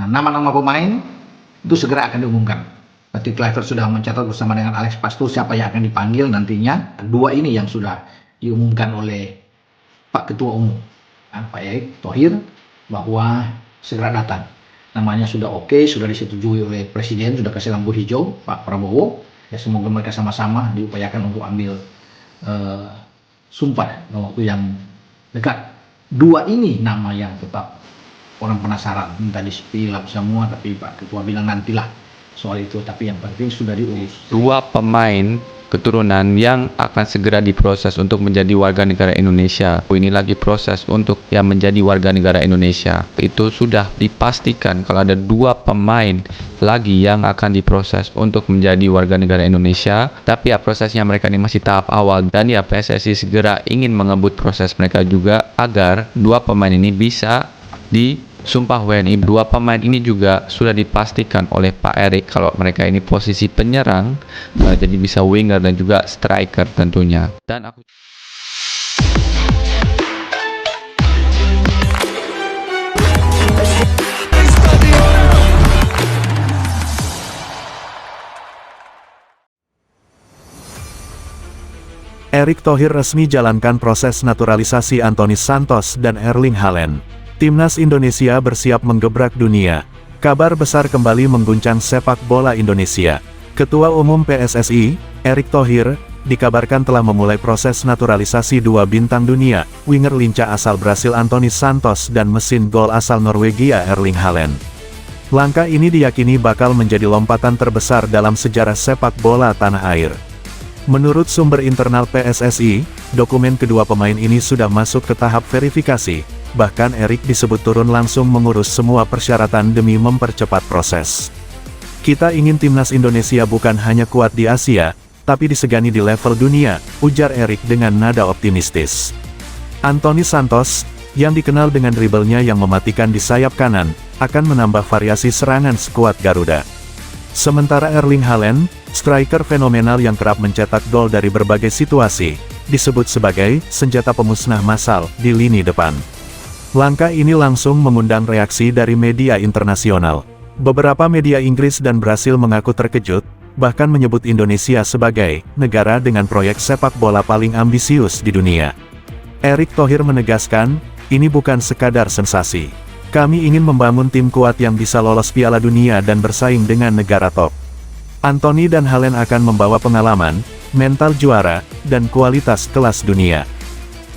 Nah, nama-nama pemain itu segera akan diumumkan. Berarti Kluivert sudah mencatat bersama dengan Alex Pastoor siapa yang akan dipanggil nantinya. Dua ini yang sudah diumumkan oleh Pak Ketua Umum, Pak Erick Thohir, bahwa segera datang. Namanya sudah oke, sudah disetujui oleh Presiden, sudah kasih lampu hijau Pak Prabowo. Ya, semoga mereka sama-sama diupayakan untuk ambil sumpah dalam waktu yang dekat. Dua ini nama yang tetap orang penasaran, tadi spill semua, tapi Pak Ketua bilang nantilah soal itu, tapi yang penting sudah diurus. Dua pemain keturunan yang akan segera diproses untuk menjadi warga negara Indonesia. Ini lagi proses untuk yang menjadi warga negara Indonesia. Itu sudah dipastikan kalau ada dua pemain lagi yang akan diproses untuk menjadi warga negara Indonesia. Tapi ya prosesnya mereka ini masih tahap awal, dan ya PSSI segera ingin mengebut proses mereka juga agar dua pemain ini bisa disumpah WNI. Dua pemain ini juga sudah dipastikan oleh Pak Erick kalau mereka ini posisi penyerang, jadi bisa winger dan juga striker tentunya. Dan aku Erick Thohir resmi jalankan proses naturalisasi Anthony Santos dan Erling Haaland. Timnas Indonesia bersiap menggebrak dunia. Kabar besar kembali mengguncang sepak bola Indonesia. Ketua Umum PSSI, Erick Thohir, dikabarkan telah memulai proses naturalisasi dua bintang dunia, winger lincah asal Brasil Anthony Santos dan mesin gol asal Norwegia Erling Haaland. Langkah ini diyakini bakal menjadi lompatan terbesar dalam sejarah sepak bola tanah air. Menurut sumber internal PSSI, dokumen kedua pemain ini sudah masuk ke tahap verifikasi, bahkan Erick disebut turun langsung mengurus semua persyaratan demi mempercepat proses. Kita ingin timnas Indonesia bukan hanya kuat di Asia, tapi disegani di level dunia, ujar Erick dengan nada optimistis. Anthony Santos, yang dikenal dengan dribblenya yang mematikan di sayap kanan, akan menambah variasi serangan skuad Garuda. Sementara Erling Haaland, striker fenomenal yang kerap mencetak gol dari berbagai situasi, disebut sebagai senjata pemusnah massal di lini depan. Langkah ini langsung mengundang reaksi dari media internasional. Beberapa media Inggris dan Brasil mengaku terkejut, bahkan menyebut Indonesia sebagai negara dengan proyek sepak bola paling ambisius di dunia. Erick Thohir menegaskan, ini bukan sekadar sensasi. Kami ingin membangun tim kuat yang bisa lolos Piala Dunia dan bersaing dengan negara top. Anthony dan Haaland akan membawa pengalaman, mental juara, dan kualitas kelas dunia.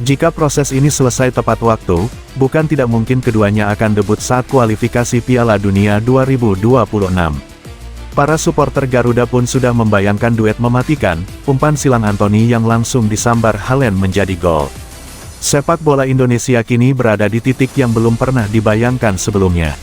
Jika proses ini selesai tepat waktu, bukan tidak mungkin keduanya akan debut saat kualifikasi Piala Dunia 2026. Para supporter Garuda pun sudah membayangkan duet mematikan, umpan silang Anthony yang langsung disambar Haaland menjadi gol. Sepak bola Indonesia kini berada di titik yang belum pernah dibayangkan sebelumnya.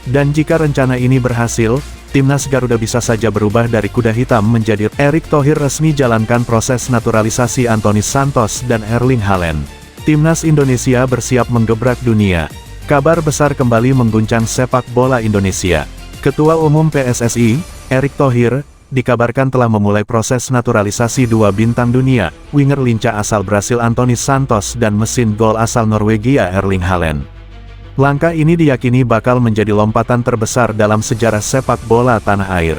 Dan jika rencana ini berhasil, timnas Garuda bisa saja berubah dari kuda hitam menjadi. Erick Thohir resmi jalankan proses naturalisasi Anthony Santos dan Erling Haaland. Timnas Indonesia bersiap menggebrak dunia. Kabar besar kembali mengguncang sepak bola Indonesia. Ketua Umum PSSI, Erick Thohir, dikabarkan telah memulai proses naturalisasi dua bintang dunia, winger lincah asal Brasil Anthony Santos dan mesin gol asal Norwegia Erling Haaland. Langkah ini diyakini bakal menjadi lompatan terbesar dalam sejarah sepak bola tanah air.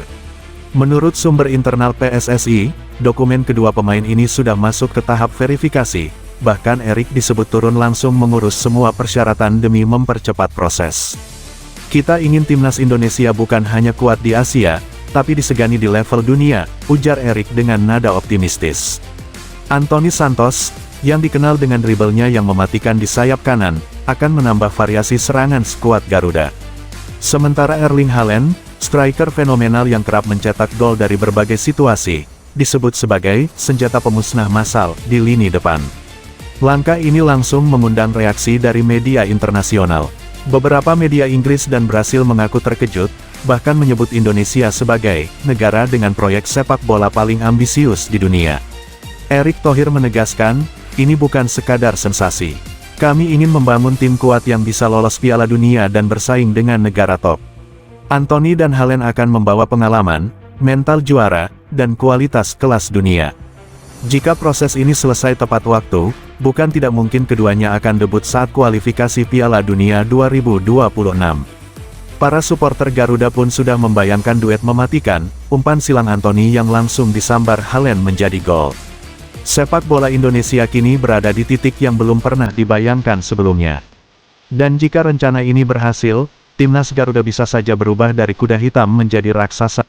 Menurut sumber internal PSSI, dokumen kedua pemain ini sudah masuk ke tahap verifikasi, bahkan Erick disebut turun langsung mengurus semua persyaratan demi mempercepat proses. Kita ingin timnas Indonesia bukan hanya kuat di Asia, tapi disegani di level dunia, ujar Erick dengan nada optimistis. Anthony Santos, yang dikenal dengan dribblenya yang mematikan di sayap kanan, akan menambah variasi serangan skuad Garuda. Sementara Erling Haaland, striker fenomenal yang kerap mencetak gol dari berbagai situasi, disebut sebagai senjata pemusnah massal di lini depan. Langkah ini langsung mengundang reaksi dari media internasional. Beberapa media Inggris dan Brasil mengaku terkejut, bahkan menyebut Indonesia sebagai negara dengan proyek sepak bola paling ambisius di dunia. Erick Thohir menegaskan, ini bukan sekadar sensasi. Kami ingin membangun tim kuat yang bisa lolos Piala Dunia dan bersaing dengan negara top. Anthony dan Haaland akan membawa pengalaman, mental juara, dan kualitas kelas dunia. Jika proses ini selesai tepat waktu, bukan tidak mungkin keduanya akan debut saat kualifikasi Piala Dunia 2026. Para supporter Garuda pun sudah membayangkan duet mematikan, umpan silang Anthony yang langsung disambar Haaland menjadi gol. Sepak bola Indonesia kini berada di titik yang belum pernah dibayangkan sebelumnya. Dan jika rencana ini berhasil, timnas Garuda bisa saja berubah dari kuda hitam menjadi raksasa.